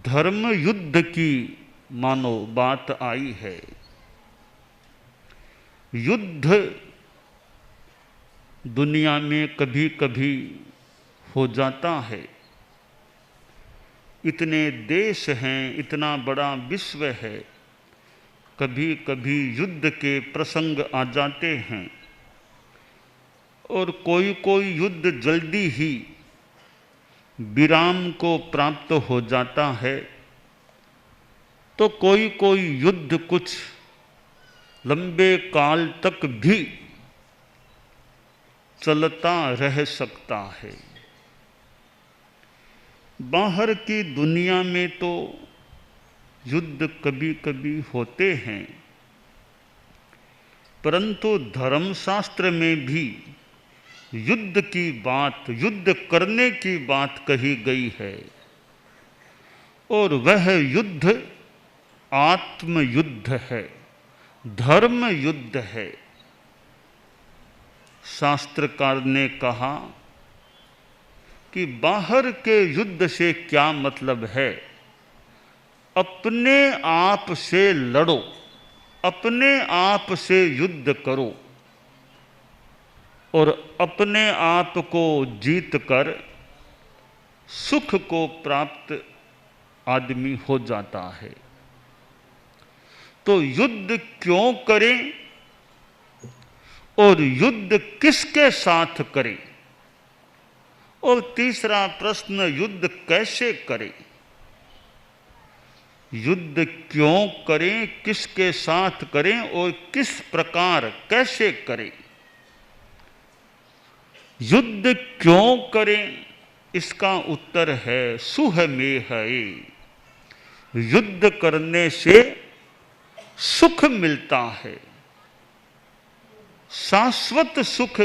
धर्म युद्ध की मानो बात आई है। युद्ध दुनिया में कभी कभी हो जाता है। इतने देश हैं, इतना बड़ा विश्व है, कभी कभी युद्ध के प्रसंग आ जाते हैं। और कोई कोई युद्ध जल्दी ही विराम को प्राप्त हो जाता है, तो कोई कोई युद्ध कुछ लंबे काल तक भी चलता रह सकता है। बाहर की दुनिया में तो युद्ध कभी कभी होते हैं, परंतु धर्मशास्त्र में भी युद्ध की बात, युद्ध करने की बात कही गई है। और वह युद्ध आत्म युद्ध है, धर्म युद्ध है। शास्त्रकार ने कहा कि बाहर के युद्ध से क्या मतलब है, अपने आप से लड़ो, अपने आप से युद्ध करो और अपने आप को जीत कर सुख को प्राप्त आदमी हो जाता है। तो युद्ध क्यों करें और युद्ध किसके साथ करें? और तीसरा प्रश्न, युद्ध कैसे करें? युद्ध क्यों करें, किसके साथ करें और किस प्रकार कैसे करें? युद्ध क्यों करें, इसका उत्तर है सुहमेह। युद्ध करने से सुख मिलता है, शाश्वत सुख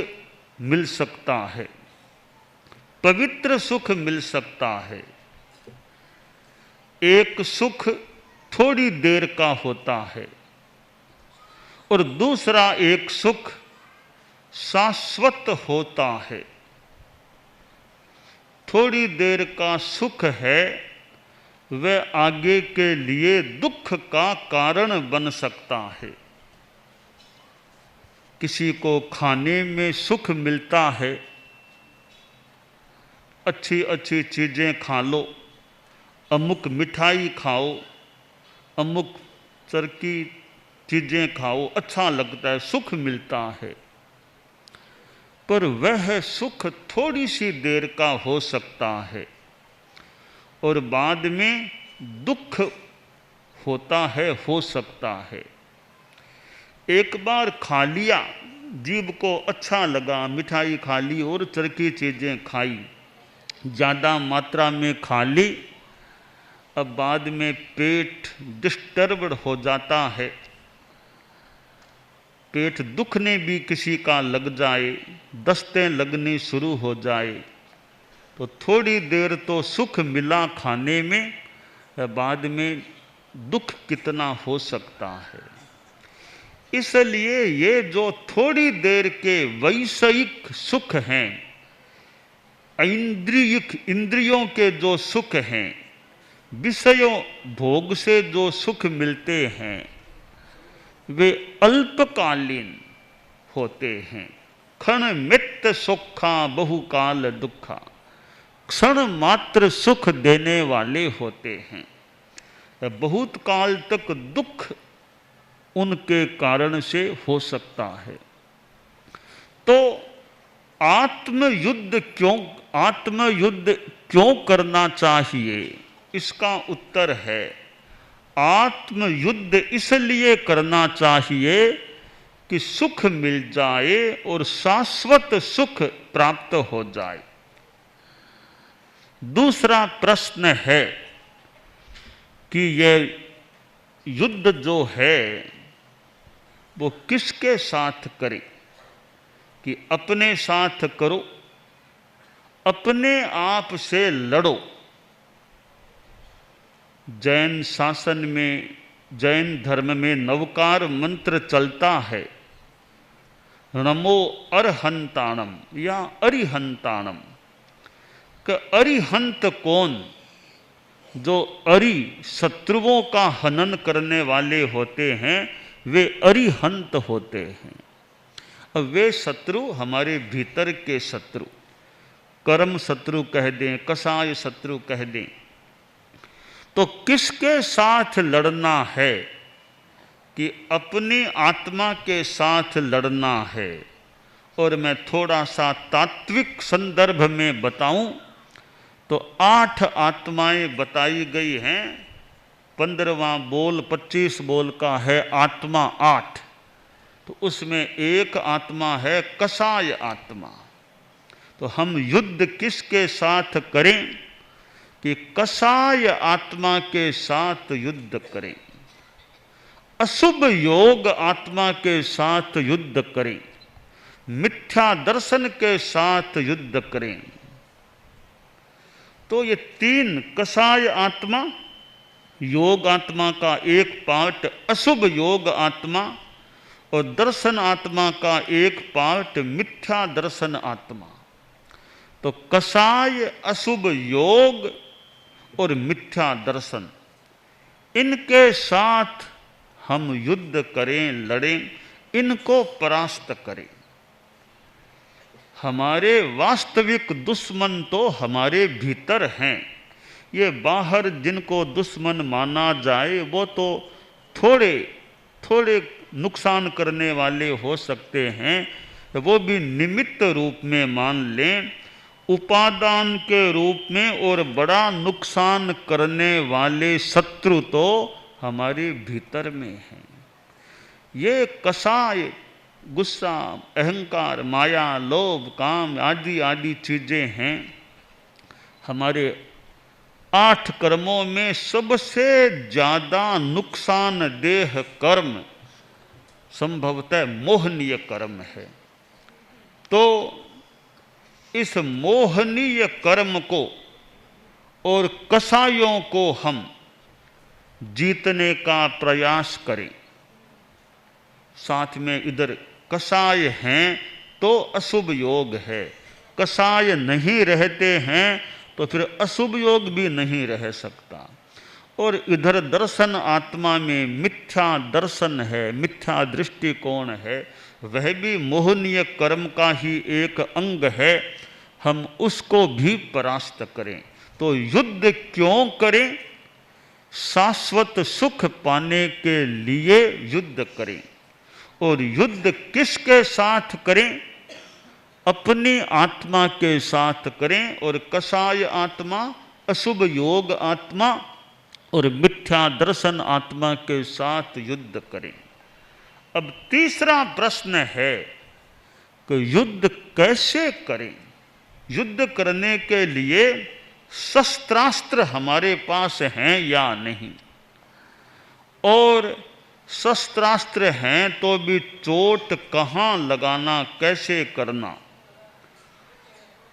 मिल सकता है, पवित्र सुख मिल सकता है। एक सुख थोड़ी देर का होता है और दूसरा एक सुख शाश्वत होता है। थोड़ी देर का सुख है, वह आगे के लिए दुख का कारण बन सकता है। किसी को खाने में सुख मिलता है, अच्छी अच्छी चीज़ें खा लो, अमुक मिठाई खाओ, अमुक चरकी चीज़ें खाओ, अच्छा लगता है, सुख मिलता है। पर वह सुख थोड़ी सी देर का हो सकता है और बाद में दुख होता है, हो सकता है। एक बार खा लिया, जीभ को अच्छा लगा, मिठाई खा ली और चरकी चीज़ें खाई, ज़्यादा मात्रा में खा ली, अब बाद में पेट डिस्टर्ब्ड हो जाता है। पेट दुखने भी किसी का लग जाए, दस्तें लगनी शुरू हो जाए, तो थोड़ी देर तो सुख मिला खाने में, बाद में दुख कितना हो सकता है। इसलिए ये जो थोड़ी देर के वैषयिक सुख हैं, इंद्रियों के जो सुख हैं, विषयों भोग से जो सुख मिलते हैं, वे अल्पकालीन होते हैं। क्षण मित्त सुखा बहुकाल दुखा, क्षण मात्र सुख देने वाले होते हैं, बहुत काल तक दुख उनके कारण से हो सकता है। तो आत्मयुद्ध क्यों करना चाहिए, इसका उत्तर है आत्मयुद्ध इसलिए करना चाहिए कि सुख मिल जाए और शाश्वत सुख प्राप्त हो जाए। दूसरा प्रश्न है कि यह युद्ध जो है वो किसके साथ करे? कि अपने साथ करो, अपने आप से लड़ो। जैन शासन में, जैन धर्म में नवकार मंत्र चलता है, नमो अरहंताणम या अरिहंताणम। कि अरिहंत कौन? जो अरि शत्रुओं का हनन करने वाले होते हैं वे अरिहंत होते हैं। अब वे शत्रु हमारे भीतर के शत्रु, कर्म शत्रु कह दें, कसाय शत्रु कह दें, तो किसके साथ लड़ना है? कि अपनी आत्मा के साथ लड़ना है। और मैं थोड़ा सा तात्विक संदर्भ में बताऊं तो 8 आत्माएं बताई गई हैं। 15वां बोल 25 बोल का है आत्मा 8, तो उसमें एक आत्मा है कसाय आत्मा। तो हम युद्ध किसके साथ करें? कि कसाय आत्मा के साथ युद्ध करें, अशुभ योग आत्मा के साथ युद्ध करें, मिथ्या दर्शन के साथ युद्ध करें। तो ये 3 कसाय आत्मा, योग आत्मा का एक पार्ट अशुभ योग आत्मा और दर्शन आत्मा का एक पार्ट मिथ्या दर्शन आत्मा। तो कसाय, अशुभ योग और मिथ्या दर्शन, इनके साथ हम युद्ध करें, लड़ें, इनको परास्त करें। हमारे वास्तविक दुश्मन तो हमारे भीतर हैं। ये बाहर जिनको दुश्मन माना जाए वो तो थोड़े थोड़े नुकसान करने वाले हो सकते हैं, वो भी निमित्त रूप में मान लें, उपादान के रूप में और बड़ा नुकसान करने वाले शत्रु तो हमारे भीतर में हैं। ये कसाय, गुस्सा, अहंकार, माया, लोभ, काम आदि आदि चीजें हैं। हमारे 8 कर्मों में सबसे ज्यादा नुकसानदेह कर्म संभवतः मोहनीय कर्म है। तो इस मोहनीय कर्म को और कसायों को हम जीतने का प्रयास करें। साथ में इधर कसाय हैं तो अशुभ योग है, कसाय नहीं रहते हैं तो फिर अशुभ योग भी नहीं रह सकता। और इधर दर्शन आत्मा में मिथ्या दर्शन है, मिथ्या दृष्टिकोण है, वह भी मोहनीय कर्म का ही एक अंग है। हम उसको भी परास्त करें। तो युद्ध क्यों करें? शाश्वत सुख पाने के लिए युद्ध करें। और युद्ध किसके साथ करें? अपनी आत्मा के साथ करें। और कसाय आत्मा, अशुभ योग आत्मा और मिथ्या दर्शन आत्मा के साथ युद्ध करें। अब तीसरा प्रश्न है कि युद्ध कैसे करें? युद्ध करने के लिए शस्त्रास्त्र हमारे पास हैं या नहीं? और शस्त्रास्त्र हैं तो भी चोट कहाँ लगाना, कैसे करना?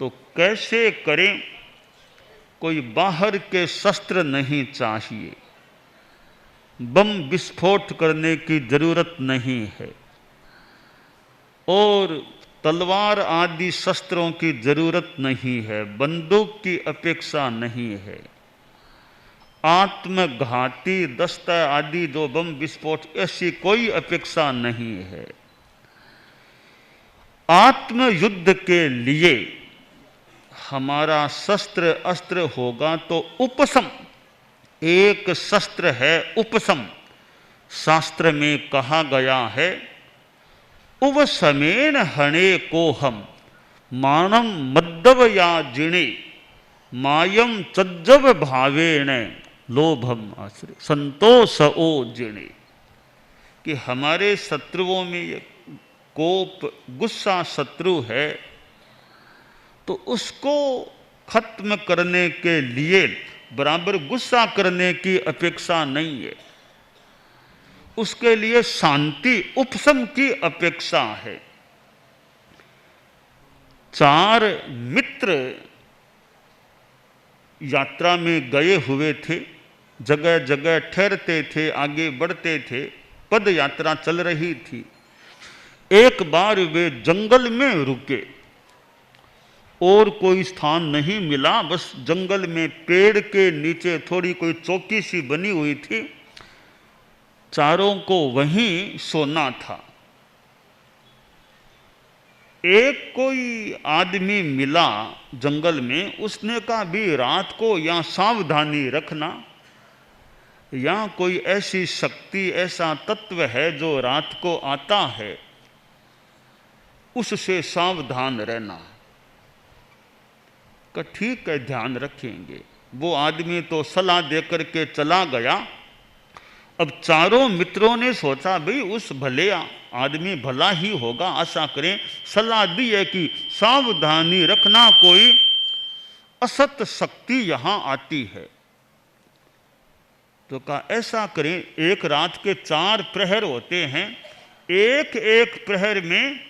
तो कैसे करें? कोई बाहर के शस्त्र नहीं चाहिए, बम विस्फोट करने की जरूरत नहीं है और तलवार आदि शस्त्रों की जरूरत नहीं है, बंदूक की अपेक्षा नहीं है। आत्मघाती दस्ता आदि जो बम विस्फोट, ऐसी कोई अपेक्षा नहीं है। आत्मयुद्ध के लिए हमारा शस्त्र अस्त्र होगा तो उपशम, एक शस्त्र है उपशम। शास्त्र में कहा गया है उपशमेन हणे को हम मानम मद्दव या जिणे मायम चज्जव भावेण लोभम आश्रय संतोष ओ जिणे। कि हमारे शत्रुओं में ये कोप, गुस्सा शत्रु है, तो उसको खत्म करने के लिए बराबर गुस्सा करने की अपेक्षा नहीं है, उसके लिए शांति उपशम की अपेक्षा है। 4 मित्र यात्रा में गए हुए थे, जगह जगह ठहरते थे, आगे बढ़ते थे, पद यात्रा चल रही थी। एक बार वे जंगल में रुके और कोई स्थान नहीं मिला, बस जंगल में पेड़ के नीचे थोड़ी कोई चौकी सी बनी हुई थी, चारों को वहीं सोना था। एक कोई आदमी मिला जंगल में, उसने कहा भी रात को यहाँ सावधानी रखना, यहाँ कोई ऐसी शक्ति, ऐसा तत्व है जो रात को आता है, उससे सावधान रहना। का ठीक है, ध्यान रखेंगे। वो आदमी तो सलाह देकर के चला गया। अब चारों मित्रों ने सोचा भाई उस भले आदमी भला ही होगा, आशा करें। सलाह दी है कि सावधानी रखना, कोई असत शक्ति यहां आती है। तो कहा ऐसा करें, एक रात के 4 प्रहर होते हैं, एक एक प्रहर में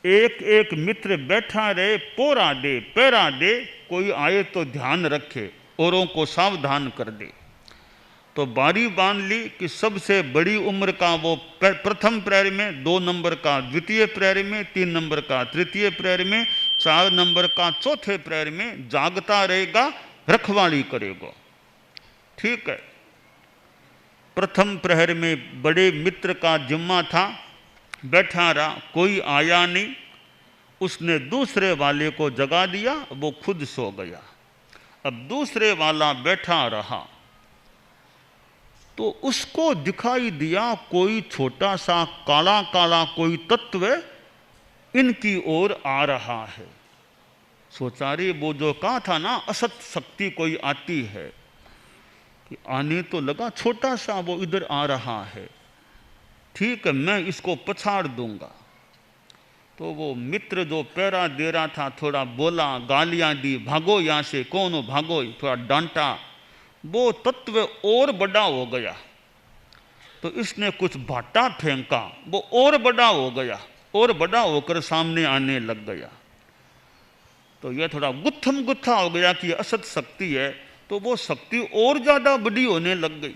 एक एक मित्र बैठा रहे, पोरा दे, पैरा दे, कोई आए तो ध्यान रखे, औरों को सावधान कर दे। तो बारी बांध ली कि सबसे बड़ी उम्र का वो प्रथम प्रहर में, 2 नंबर का द्वितीय प्रहर में, 3 नंबर का तृतीय प्रहर में, 4 नंबर का चौथे प्रहर में जागता रहेगा, रखवाली करेगा। ठीक है। प्रथम प्रहर में बड़े मित्र का जिम्मा था, बैठा रहा, कोई आया नहीं। उसने दूसरे वाले को जगा दिया, वो खुद सो गया। अब दूसरे वाला बैठा रहा तो उसको दिखाई दिया कोई छोटा सा काला काला कोई तत्व इनकी ओर आ रहा है। सोचा रे, वो जो कहा था ना असत शक्ति कोई आती है, कि आने तो लगा, छोटा सा वो इधर आ रहा है। ठीक है, मैं इसको पछाड़ दूंगा। तो वो मित्र जो पैरा दे रहा था थोड़ा बोला, गालियां दी, भागो यहाँ से, कौन हो, भागो, थोड़ा डांटा। वो तत्व और बड़ा हो गया, तो इसने कुछ भाटा फेंका, वो और बड़ा हो गया, और बड़ा होकर सामने आने लग गया। तो यह थोड़ा गुत्थम गुत्था हो गया कि असत शक्ति है, तो वो शक्ति और ज्यादा बड़ी होने लग गई।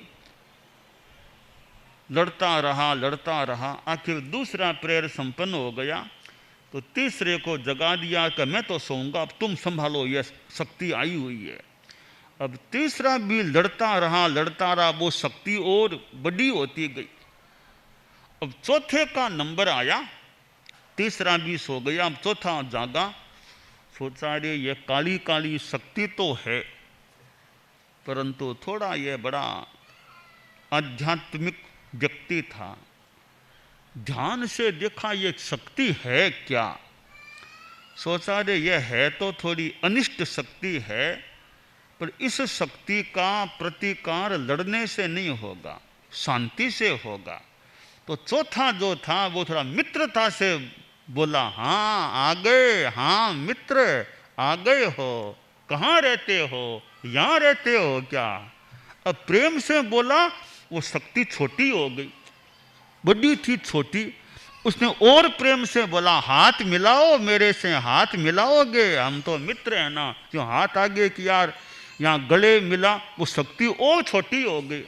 लड़ता रहा, आखिर दूसरा प्रेयर संपन्न हो गया। तो तीसरे को जगा दिया कि मैं तो सोऊंगा, अब तुम संभालो, यह शक्ति आई हुई है। अब तीसरा भी लड़ता रहा, वो शक्ति और बड़ी होती गई। अब चौथे का नंबर आया, तीसरा भी सो गया, अब चौथा जागा। सोचा रे, ये काली काली शक्ति तो है, परंतु थोड़ा ये बड़ा आध्यात्मिक व्यक्ति था। ध्यान से देखा ये शक्ति है क्या। सोचा रे, ये है तो थोड़ी अनिष्ट शक्ति है, पर इस शक्ति का प्रतिकार लड़ने से नहीं होगा, शांति से होगा। तो चौथा जो था वो थोड़ा मित्रता से बोला, हाँ आ गए, हाँ मित्र आ गए हो, कहाँ रहते हो, यहाँ रहते हो क्या। अब प्रेम से बोला, वो शक्ति छोटी हो गई, बड़ी थी छोटी। उसने और प्रेम से बोला, हाथ मिलाओ मेरे से, हाथ मिलाओगे, हम तो मित्र हैं ना। जो हाथ आगे कि यार यहाँ गले मिला, वो शक्ति और छोटी हो गई।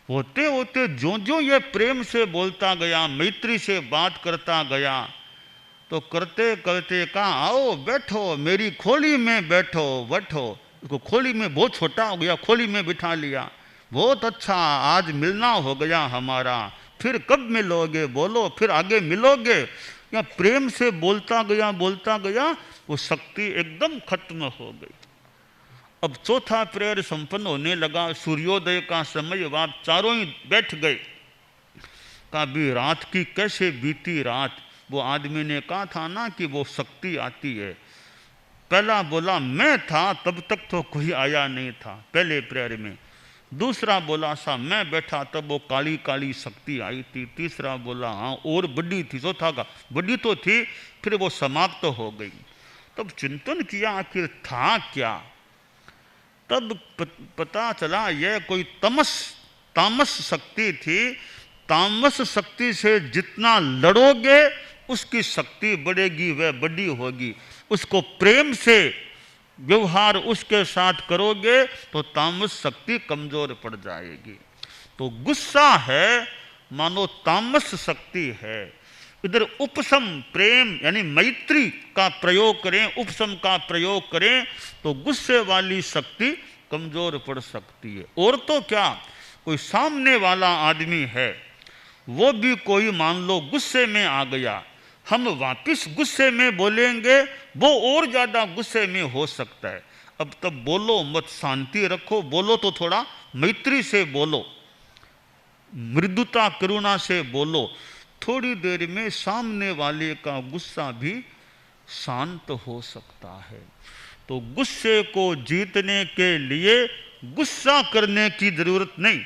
होते होते जो जो ये प्रेम से बोलता गया, मैत्री से बात करता गया, तो करते करते कहा, आओ बैठो मेरी खोली में, बैठो। उसको खोली में, बहुत छोटा हो गया, खोली में बिठा लिया। बहुत अच्छा, आज मिलना हो गया हमारा, फिर कब मिलोगे बोलो, फिर आगे मिलोगे। या प्रेम से बोलता गया, वो शक्ति एकदम खत्म हो गई। अब चौथा प्रेयर संपन्न होने लगा, सूर्योदय का समय, आप चारों ही बैठ गए। कहा भी रात की कैसे बीती रात। वो आदमी ने कहा था ना कि वो शक्ति आती है। पहला बोला मैं था, तब तक तो कोई आया नहीं था पहले प्रेयर में। दूसरा बोला सा मैं बैठा, तब वो काली काली शक्ति आई थी। तीसरा बोला हाँ और बड़ी थी। चौथा का बड़ी तो थी, फिर वो समाप्त तो हो गई। तब चिंतन किया आखिर था क्या। तब पता चला यह कोई तामस शक्ति थी। तामस शक्ति से जितना लड़ोगे उसकी शक्ति बढ़ेगी, वह बड़ी होगी। उसको प्रेम से व्यवहार उसके साथ करोगे तो तामस शक्ति कमजोर पड़ जाएगी। तो गुस्सा है मानो तामस शक्ति है। इधर उपशम प्रेम यानी मैत्री का प्रयोग करें, उपशम का प्रयोग करें तो गुस्से वाली शक्ति कमजोर पड़ सकती है। और तो क्या, कोई सामने वाला आदमी है, वो भी कोई मान लो गुस्से में आ गया, हम वापिस गुस्से में बोलेंगे, वो और ज्यादा गुस्से में हो सकता है। अब तब बोलो मत, शांति रखो, बोलो तो थोड़ा मैत्री से बोलो, मृदुता करुणा से बोलो, थोड़ी देर में सामने वाले का गुस्सा भी शांत हो सकता है। तो गुस्से को जीतने के लिए गुस्सा करने की जरूरत नहीं,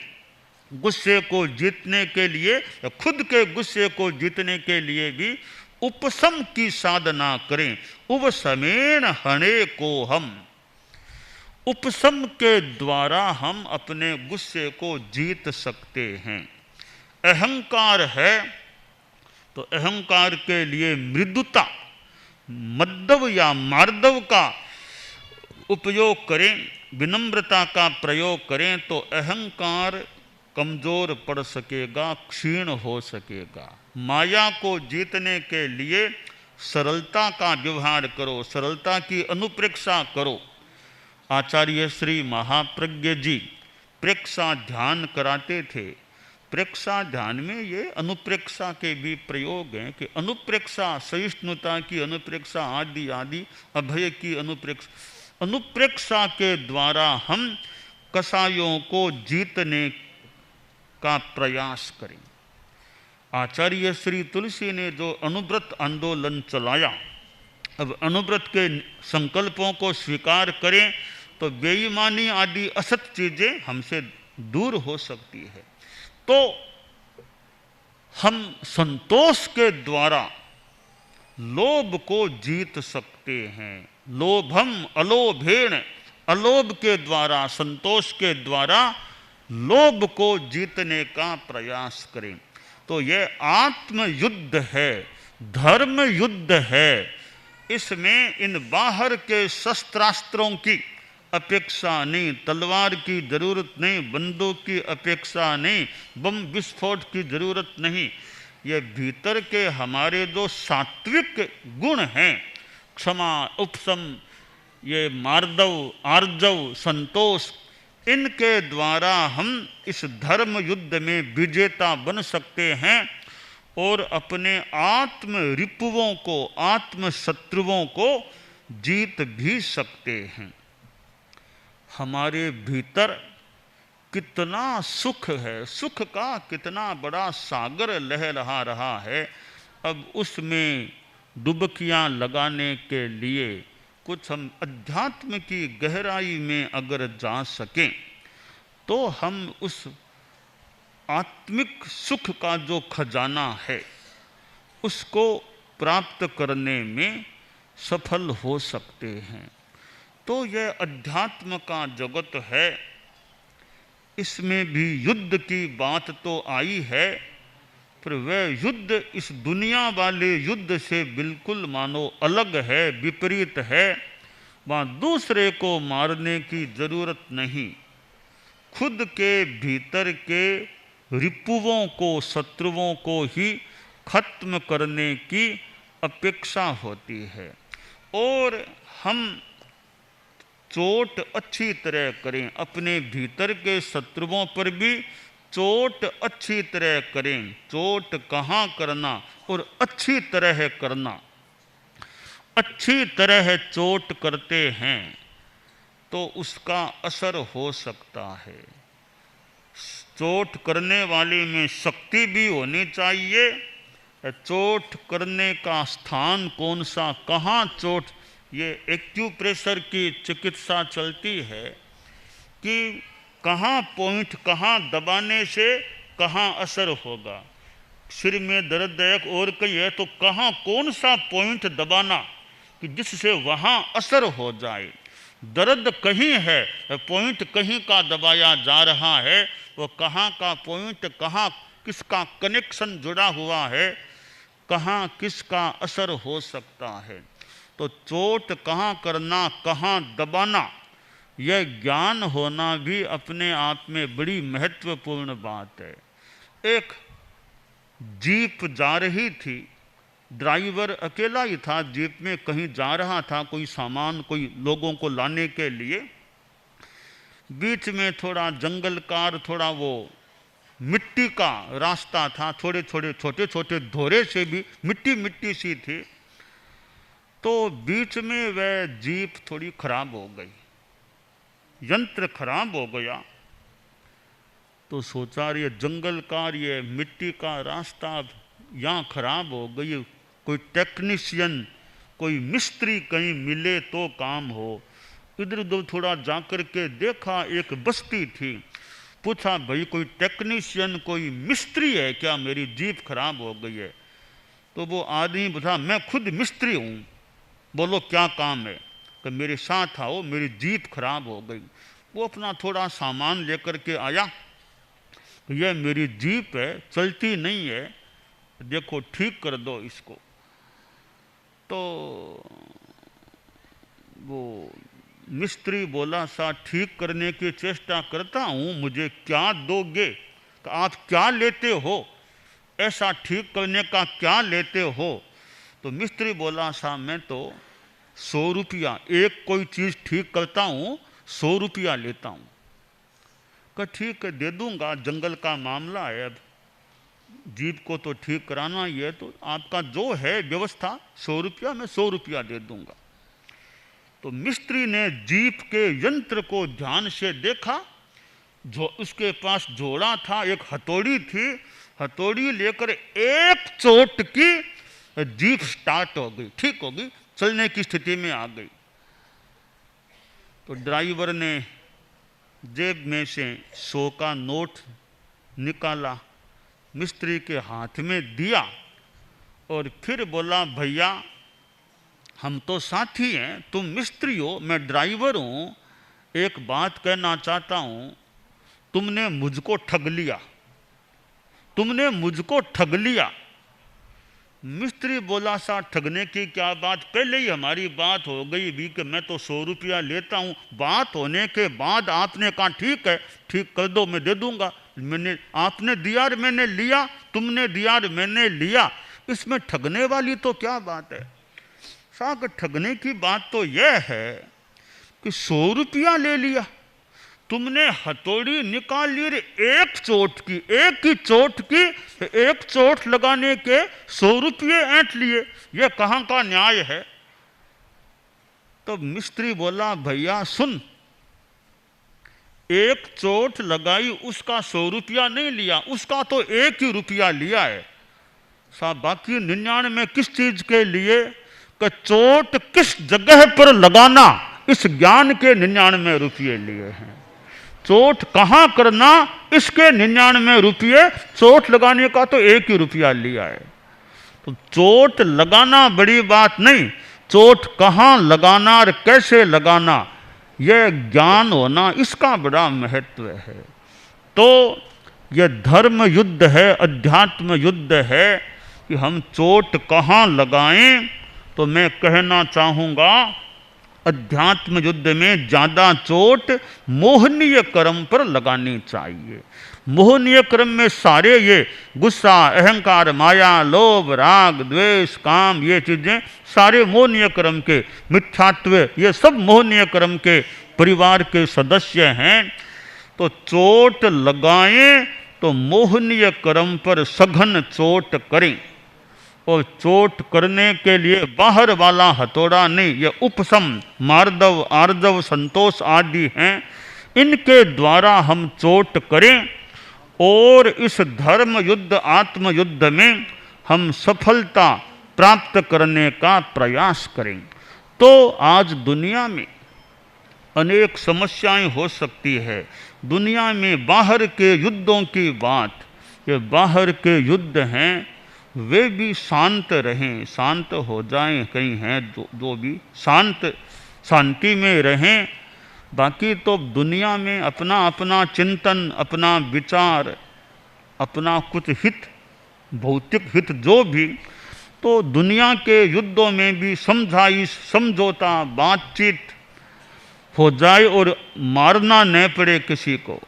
गुस्से को जीतने के लिए, खुद के गुस्से को जीतने के लिए भी उपशम की साधना करें। उपशमेन हणे को हम, उपशम के द्वारा हम अपने गुस्से को जीत सकते हैं। अहंकार है तो अहंकार के लिए मृदुता, मद्दव या मार्दव का उपयोग करें, विनम्रता का प्रयोग करें तो अहंकार कमजोर पड़ सकेगा, क्षीण हो सकेगा। माया को जीतने के लिए सरलता का व्यवहार करो, सरलता की अनुप्रेक्षा करो। आचार्य श्री महाप्रज्ञ जी प्रेक्षा ध्यान कराते थे। प्रेक्षा ध्यान में ये अनुप्रेक्षा के भी प्रयोग हैं कि अनुप्रेक्षा, सहिष्णुता की अनुप्रेक्षा, आदि आदि, अभय की अनुप्रेक्षा, अनुप्रेक्षा के द्वारा हम कसायों को जीतने का प्रयास करें। आचार्य श्री तुलसी ने जो अनुव्रत आंदोलन चलाया, अब अनुव्रत के संकल्पों को स्वीकार करें तो बेईमानी आदि असत चीजें हमसे दूर हो सकती है। तो हम संतोष के द्वारा लोभ को जीत सकते हैं। लोभम अलोभेन, अलोभ के द्वारा, संतोष के द्वारा लोभ को जीतने का प्रयास करें। तो यह आत्म युद्ध है, धर्म युद्ध है। इसमें इन बाहर के शस्त्रास्त्रों की अपेक्षा नहीं, तलवार की जरूरत नहीं, बंदूक की अपेक्षा नहीं, बम विस्फोट की जरूरत नहीं। ये भीतर के हमारे जो सात्विक गुण हैं, क्षमा, उपशम, ये मार्दव, आर्जव, संतोष, इनके द्वारा हम इस धर्म युद्ध में विजेता बन सकते हैं और अपने आत्म रिपुओं को, आत्म शत्रुओं को जीत भी सकते हैं। हमारे भीतर कितना सुख है, सुख का कितना बड़ा सागर लहरा रहा है। अब उसमें डुबकियां लगाने के लिए कुछ हम अध्यात्म की गहराई में अगर जा सकें तो हम उस आत्मिक सुख का जो खजाना है उसको प्राप्त करने में सफल हो सकते हैं। तो यह अध्यात्म का जगत है, इसमें भी युद्ध की बात तो आई है, पर वह युद्ध इस दुनिया वाले युद्ध से बिल्कुल मानो अलग है, विपरीत है। वहाँ दूसरे को मारने की जरूरत नहीं, खुद के भीतर के रिपुओं को, शत्रुओं को ही खत्म करने की अपेक्षा होती है। और हम चोट अच्छी तरह करें, अपने भीतर के शत्रुओं पर भी चोट अच्छी तरह करें। चोट कहाँ करना और अच्छी तरह करना। अच्छी तरह चोट करते हैं तो उसका असर हो सकता है। चोट करने वाले में शक्ति भी होनी चाहिए। चोट करने का स्थान कौन सा, कहाँ चोट, ये एक्यूप्रेशर की चिकित्सा चलती है कि कहाँ पॉइंट, कहाँ दबाने से कहाँ असर होगा। सिर में दर्द एक और कहीं है तो कहाँ कौन सा पॉइंट दबाना कि जिससे वहाँ असर हो जाए। दर्द कहीं है, पॉइंट कहीं का दबाया जा रहा है, वो कहाँ का पॉइंट, कहाँ किसका कनेक्शन जुड़ा हुआ है, कहाँ किसका असर हो सकता है। तो चोट कहाँ करना, कहाँ दबाना, यह ज्ञान होना भी अपने आप में बड़ी महत्वपूर्ण बात है। एक जीप जा रही थी, ड्राइवर अकेला ही था, जीप में कहीं जा रहा था, कोई सामान, कोई लोगों को लाने के लिए। बीच में थोड़ा जंगलकार, थोड़ा वो मिट्टी का रास्ता था, थोड़े थोड़े छोटे छोटे धोरे से भी मिट्टी मिट्टी सी थी। तो बीच में वह जीप थोड़ी खराब हो गई, यंत्र खराब हो गया। तो सोचा ये जंगलकार, ये मिट्टी का रास्ता यहाँ खराब हो गई, कोई टेक्नीशियन, कोई मिस्त्री कहीं मिले तो काम हो। इधर उधर थोड़ा जाकर के देखा, एक बस्ती थी। पूछा भाई कोई टेक्नीशियन, कोई मिस्त्री है क्या, मेरी जीप खराब हो गई है। तो वो आदमी बोला मैं खुद मिस्त्री हूँ, बोलो क्या काम है। कि मेरे साथ आओ, मेरी जीप खराब हो गई। वो अपना थोड़ा सामान लेकर के आया। यह मेरी जीप है, चलती नहीं है, देखो ठीक कर दो इसको। तो वो मिस्त्री बोला सा ठीक करने की चेष्टा करता हूँ, मुझे क्या दोगे, तो आप क्या लेते हो, ऐसा ठीक करने का क्या लेते हो। तो मिस्त्री बोला सा मैं तो 100 रुपया, एक कोई चीज़ ठीक करता हूँ 100 रुपया लेता हूँ। का ठीक है दे दूंगा, जंगल का मामला है, अब जीप को तो ठीक कराना ही है, तो आपका जो है व्यवस्था 100 रुपया, मैं 100 रुपया दे दूंगा। तो मिस्त्री ने जीप के यंत्र को ध्यान से देखा, जो उसके पास जोड़ा था, एक हथौड़ी थी, हथौड़ी लेकर एक चोट की जीप स्टार्ट हो गई, ठीक हो गई, चलने की स्थिति में आ गई। तो ड्राइवर ने जेब में से 100 का नोट निकाला, मिस्त्री के हाथ में दिया और फिर बोला भैया हम तो साथी हैं, तुम मिस्त्री हो, मैं ड्राइवर हूँ, एक बात कहना चाहता हूँ, तुमने मुझको ठग लिया, तुमने मुझको ठग लिया। मिस्त्री बोला सा ठगने की क्या बात, पहले ही हमारी बात हो गई भी कि मैं तो 100 रुपया लेता हूँ, बात होने के बाद आपने कहा ठीक है ठीक कर दो, मैं दे दूंगा। मैंने, आपने दिया और मैंने लिया, तुमने दिया और मैंने लिया, इसमें ठगने वाली तो क्या बात है। साहब ठगने की बात तो यह है कि 100 रुपया ले लिया, तुमने हथौड़ी निकाल ली, एक चोट की, एक ही चोट की, एक चोट लगाने के 100 रुपये ऐंठ लिए, यह कहाँ का न्याय है। तो मिस्त्री बोला भैया सुन, एक चोट लगाई उसका 100 रुपया नहीं लिया, उसका तो 1 ही रुपया लिया है। साहब बाकी 99 किस चीज के लिए, कि चोट किस जगह पर लगाना, इस ज्ञान के 99 रुपये लिए हैं। चोट कहाँ करना, इसके 99 रुपये, चोट लगाने का तो 1 ही रुपया लिया है। तो चोट लगाना बड़ी बात नहीं, चोट कहाँ लगाना और कैसे लगाना, यह ज्ञान होना, इसका बड़ा महत्व है। तो यह धर्म युद्ध है, अध्यात्म युद्ध है कि हम चोट कहाँ लगाएं। तो मैं कहना चाहूँगा अध्यात्म युद्ध में ज़्यादा चोट मोहनीय कर्म पर लगानी चाहिए। मोहनीय कर्म में सारे ये गुस्सा, अहंकार, माया, लोभ, राग, द्वेष, काम, ये चीज़ें सारे मोहनीय कर्म के, मिथ्यात्व, ये सब मोहनीय कर्म के परिवार के सदस्य हैं। तो चोट लगाएं तो मोहनीय कर्म पर सघन चोट करें, और चोट करने के लिए बाहर वाला हथौड़ा नहीं, ये उपशम, मार्दव, आर्जव, संतोष आदि हैं, इनके द्वारा हम चोट करें और इस धर्म युद्ध, आत्म युद्ध में हम सफलता प्राप्त करने का प्रयास करें। तो आज दुनिया में अनेक समस्याएं हो सकती है, दुनिया में बाहर के युद्धों की बात, ये बाहर के युद्ध हैं, वे भी शांत रहें, शांत हो जाएं, कहीं हैं जो भी शांति में रहें। बाकी तो दुनिया में अपना अपना चिंतन, अपना विचार, अपना कुछ हित, भौतिक हित जो भी, तो दुनिया के युद्धों में भी समझाइश, समझौता, बातचीत हो जाए और मारना न पड़े किसी को,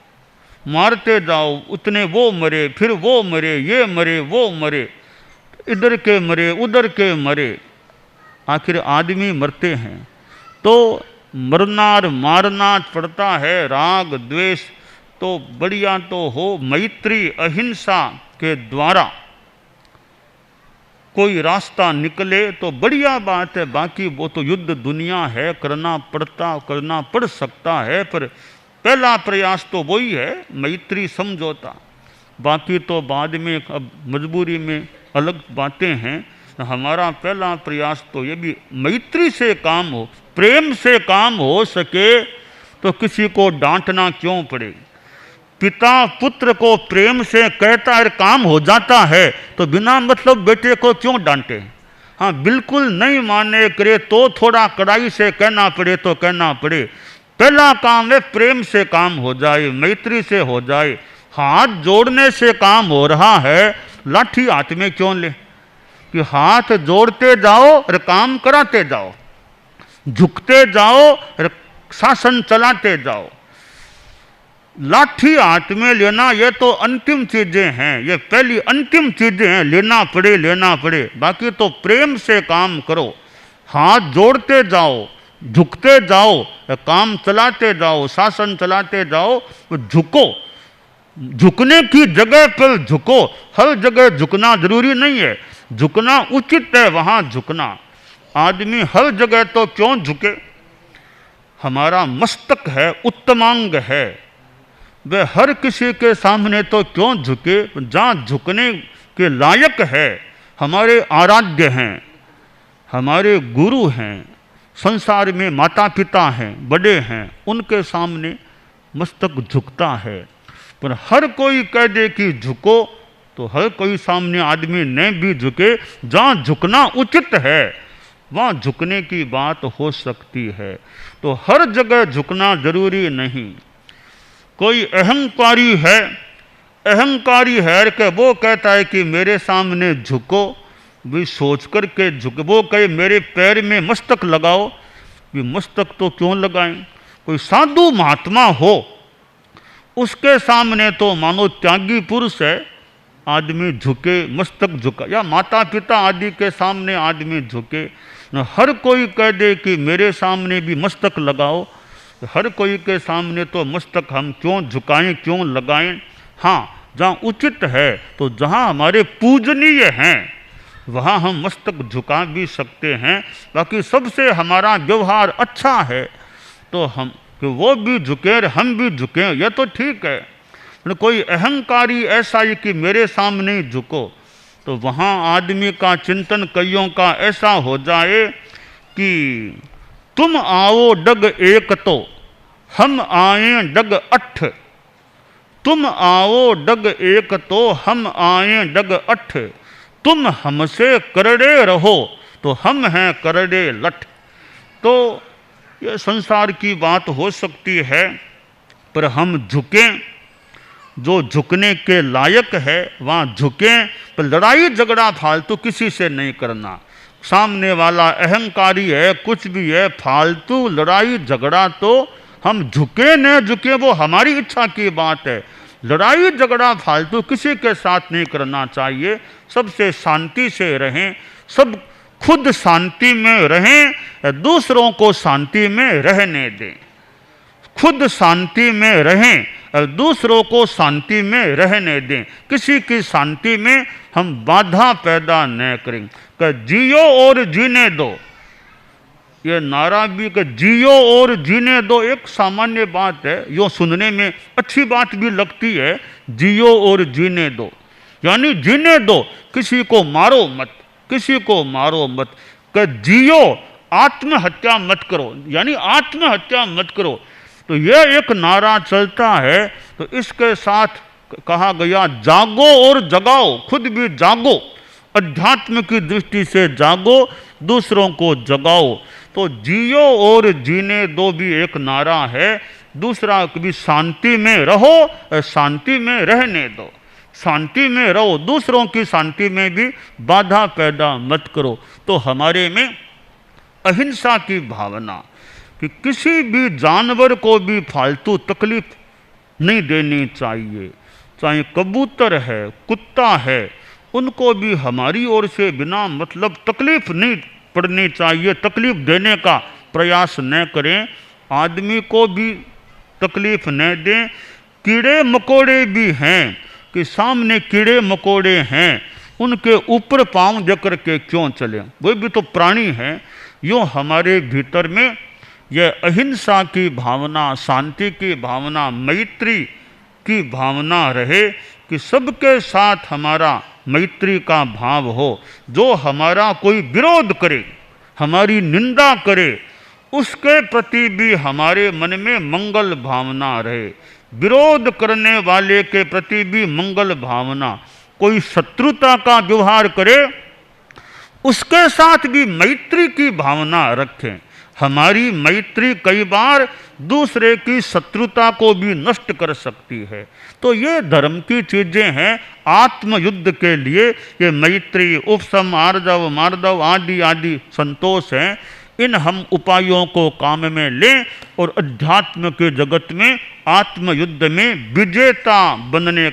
मारते जाओ, उतने वो मरे, फिर वो मरे, ये मरे, वो मरे, इधर के मरे उधर के मरे, आखिर आदमी मरते हैं। तो मरना और मारना पड़ता है, राग द्वेष तो बढ़िया तो हो मैत्री अहिंसा के द्वारा कोई रास्ता निकले तो बढ़िया बात है। बाकी वो तो युद्ध दुनिया है, करना पड़ सकता है, पर पहला प्रयास तो वही है, मैत्री समझौता। बाकी तो बाद में अब मजबूरी में अलग बातें हैं। हमारा पहला प्रयास तो ये भी मैत्री से काम हो, प्रेम से काम हो सके तो किसी को डांटना क्यों पड़े। पिता पुत्र को प्रेम से कहता है काम हो जाता है, तो बिना मतलब बेटे को क्यों डांटे। हाँ, बिल्कुल नहीं माने करे तो थोड़ा कड़ाई से कहना पड़े तो कहना पड़े। पहला काम है प्रेम से काम हो जाए, मैत्री से हो जाए। हाथ जोड़ने से काम हो रहा है, लाठी हाथ में क्यों ले, कि हाथ जोड़ते जाओ और काम कराते जाओ, झुकते जाओ और शासन चलाते जाओ। लाठी हाथ में लेना ये तो अंतिम चीजें हैं, ये पहली अंतिम चीजें हैं, लेना पड़े। बाकी तो प्रेम से काम करो, हाथ जोड़ते जाओ, झुकते जाओ, काम चलाते जाओ, शासन चलाते जाओ। झुको, झुकने की जगह पर झुको, हर जगह झुकना जरूरी नहीं है, झुकना उचित है वहां झुकना। आदमी हर जगह तो क्यों झुके। हमारा मस्तक है, उत्तमांग है, वह हर किसी के सामने तो क्यों झुके। जहाँ झुकने के लायक है, हमारे आराध्य हैं, हमारे गुरु हैं, संसार में माता पिता हैं, बड़े हैं, उनके सामने मस्तक झुकता है। पर हर कोई कह दे कि झुको तो हर कोई सामने आदमी नहीं भी झुके। जहाँ झुकना उचित है वहाँ झुकने की बात हो सकती है, तो हर जगह झुकना जरूरी नहीं। कोई अहंकारी है कि वो कहता है कि मेरे सामने झुको, भी सोच कर के झुक। वो कहे मेरे पैर में मस्तक लगाओ, भी मस्तक तो क्यों लगाएं। कोई साधु महात्मा हो उसके सामने तो मानो त्यागी पुरुष है, आदमी झुके, मस्तक झुका, या माता पिता आदि के सामने आदमी झुके। हर कोई कह दे कि मेरे सामने भी मस्तक लगाओ, हर कोई के सामने तो मस्तक हम क्यों झुकाएं, क्यों लगाएं। हाँ, जहाँ उचित है तो जहाँ हमारे पूजनीय हैं वहाँ हम मस्तक झुका भी सकते हैं। बाकी सबसे हमारा व्यवहार अच्छा है तो हम कि वो भी झुके और हम भी झुके, यह तो ठीक है। कोई अहंकारी ऐसा ही कि मेरे सामने ही झुको, तो वहाँ आदमी का चिंतन कईयों का ऐसा हो जाए कि तुम आओ डग एक तो हम आए डग अठ, तुम आओ डग एक तो हम आए डग अठ, तुम हमसे करड़े रहो तो हम हैं करड़े लठ। तो ये संसार की बात हो सकती है, पर हम झुकें, जो झुकने के लायक है वहाँ झुकें। पर लड़ाई झगड़ा फालतू किसी से नहीं करना। सामने वाला अहंकारी है, कुछ भी है, फालतू लड़ाई झगड़ा तो हम झुके न झुके वो हमारी इच्छा की बात है। लड़ाई झगड़ा फालतू किसी के साथ नहीं करना चाहिए। सबसे शांति से रहें, सब खुद शांति में रहें, दूसरों को शांति में रहने दें। खुद शांति में रहें और दूसरों को शांति में रहने दें। किसी की शांति में हम बाधा पैदा न करें। कि जियो और जीने दो, ये नारा भी कि जियो और जीने दो एक सामान्य बात है, यो सुनने में अच्छी बात भी लगती है। जियो और जीने दो यानी जीने दो, किसी को मारो मत, किसी को मारो मत। कि जियो, आत्महत्या मत करो, यानी आत्महत्या मत करो। तो यह एक नारा चलता है। तो इसके साथ कहा गया जागो और जगाओ, खुद भी जागो, अध्यात्म की दृष्टि से जागो, दूसरों को जगाओ। तो जियो और जीने दो भी एक नारा है। दूसरा कभी शांति में रहो, शांति में रहने दो, शांति में रहो, दूसरों की शांति में भी बाधा पैदा मत करो। तो हमारे में अहिंसा की भावना कि किसी भी जानवर को भी फालतू तकलीफ नहीं देनी चाहिए। चाहे कबूतर है, कुत्ता है, उनको भी हमारी ओर से बिना मतलब तकलीफ नहीं पड़नी चाहिए, तकलीफ देने का प्रयास न करें। आदमी को भी तकलीफ न दें। कीड़े मकोड़े भी हैं कि सामने कीड़े मकोड़े हैं, उनके ऊपर पांव देकर के क्यों चलें, वो भी तो प्राणी हैं। यूँ हमारे भीतर में यह अहिंसा की भावना, शांति की भावना, मैत्री की भावना रहे कि सबके साथ हमारा मैत्री का भाव हो। जो हमारा कोई विरोध करे, हमारी निंदा करे, उसके प्रति भी हमारे मन में मंगल भावना रहे। विरोध करने वाले के प्रति भी मंगल भावना। कोई शत्रुता का व्यवहार करे, उसके साथ भी मैत्री की भावना रखें। हमारी मैत्री कई बार दूसरे की शत्रुता को भी नष्ट कर सकती है। तो ये धर्म की चीज़ें हैं। आत्मयुद्ध के लिए ये मैत्री, उपशम, आर्जव, मार्दव आदि आदि संतोष हैं। इन हम उपायों को काम में लें और अध्यात्म के जगत में आत्मयुद्ध में विजेता बनने